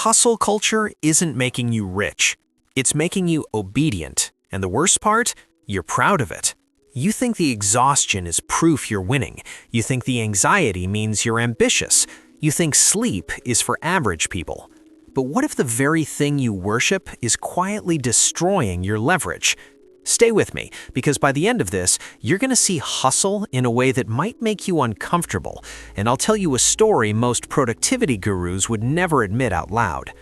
Hustle culture isn't making you rich. It's making you obedient. And the worst part? You're proud of it. You think the exhaustion is proof you're winning. You think the anxiety means you're ambitious. You think sleep is for average people. But what if the very thing you worship is quietly destroying your leverage? Stay with me, because by the end of this, you're going to see hustle in a way that might make you uncomfortable, and I'll tell you a story most productivity gurus would never admit out loud.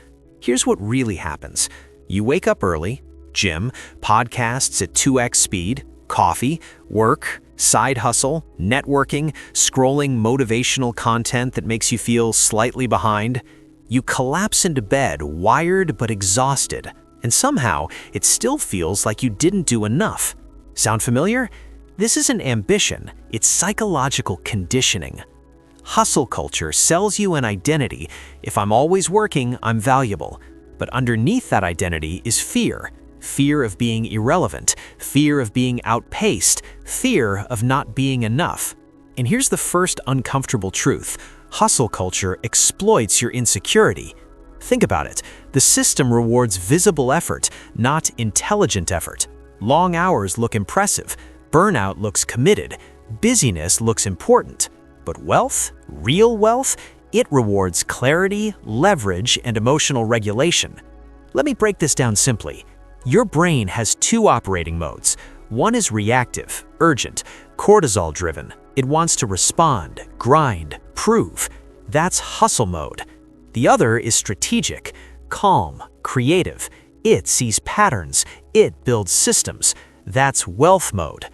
Here's what really happens. You wake up early, gym, podcasts at 2x speed, coffee, work, side hustle, networking, scrolling motivational content that makes you feel slightly behind. You collapse into bed, wired but exhausted. And somehow, it still feels like you didn't do enough. Sound familiar? This isn't ambition, it's psychological conditioning. Hustle culture sells you an identity. If I'm always working, I'm valuable. But underneath that identity is fear. Fear of being irrelevant, fear of being outpaced, fear of not being enough. And here's the first uncomfortable truth. Hustle culture exploits your insecurity. Think about it. The system rewards visible effort, not intelligent effort. Long hours look impressive. Burnout looks committed. Busyness looks important. But wealth, real wealth, it rewards clarity, leverage, and emotional regulation. Let me break this down simply. Your brain has two operating modes. One is reactive, urgent, cortisol-driven. It wants to respond, grind, prove. That's hustle mode. The other is strategic, calm, creative. It sees patterns. It builds systems. That's wealth mode.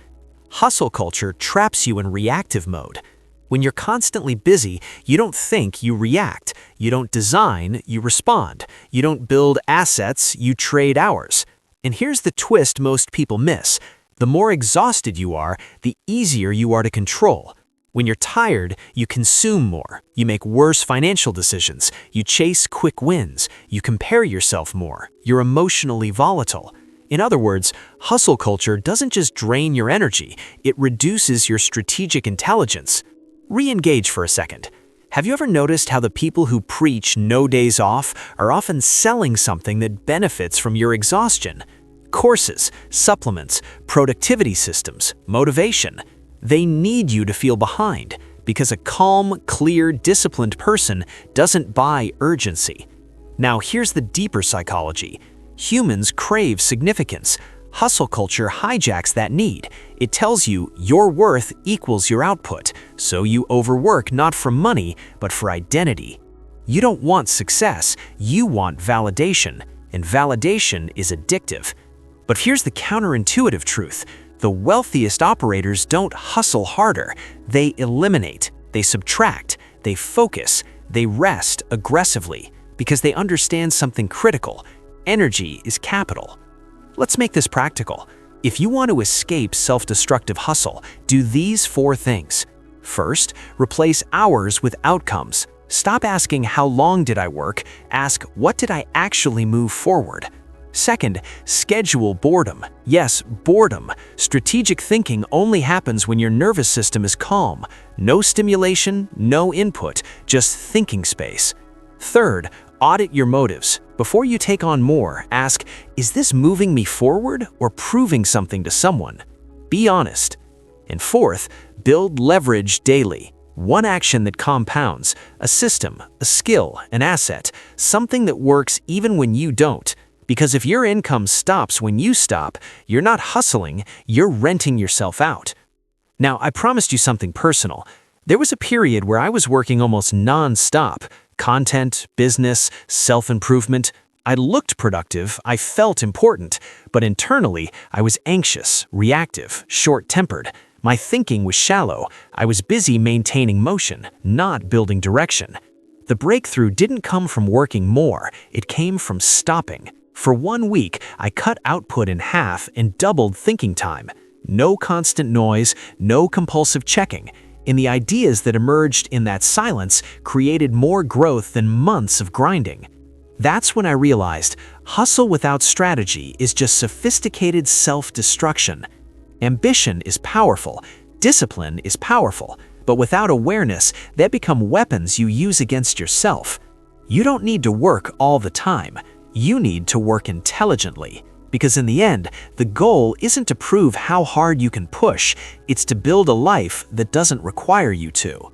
Hustle culture traps you in reactive mode. When you're constantly busy, you don't think, you react. You don't design, you respond. You don't build assets, you trade hours. And here's the twist most people miss. The more exhausted you are, the easier you are to control. When you're tired, you consume more. You make worse financial decisions. You chase quick wins. You compare yourself more. You're emotionally volatile. In other words, hustle culture doesn't just drain your energy, it reduces your strategic intelligence. Re-engage for a second. Have you ever noticed how the people who preach no days off are often selling something that benefits from your exhaustion? Courses, supplements, productivity systems, motivation. They need you to feel behind, because a calm, clear, disciplined person doesn't buy urgency. Now here's the deeper psychology. Humans crave significance. Hustle culture hijacks that need. It tells you your worth equals your output, so you overwork not for money, but for identity. You don't want success, you want validation, and validation is addictive. But here's the counterintuitive truth. The wealthiest operators don't hustle harder. They eliminate, they subtract, they focus, they rest aggressively, because they understand something critical. Energy is capital. Let's make this practical. If you want to escape self-destructive hustle, do these 4 things. First, replace hours with outcomes. Stop asking how long did I work, ask what did I actually move forward. Second, schedule boredom. Yes, boredom. Strategic thinking only happens when your nervous system is calm. No stimulation, no input, just thinking space. Third, audit your motives. Before you take on more, ask, is this moving me forward or proving something to someone? Be honest. And fourth, build leverage daily. One action that compounds, a system, a skill, an asset, something that works even when you don't. Because if your income stops when you stop, you're not hustling, you're renting yourself out. Now, I promised you something personal. There was a period where I was working almost non-stop. Content, business, self-improvement. I looked productive, I felt important, but internally, I was anxious, reactive, short-tempered. My thinking was shallow. I was busy maintaining motion, not building direction. The breakthrough didn't come from working more, it came from stopping. For 1 week, I cut output in half and doubled thinking time. No constant noise, no compulsive checking. And the ideas that emerged in that silence created more growth than months of grinding. That's when I realized hustle without strategy is just sophisticated self-destruction. Ambition is powerful, discipline is powerful, but without awareness, they become weapons you use against yourself. You don't need to work all the time. You need to work intelligently. Because in the end, the goal isn't to prove how hard you can push, it's to build a life that doesn't require you to.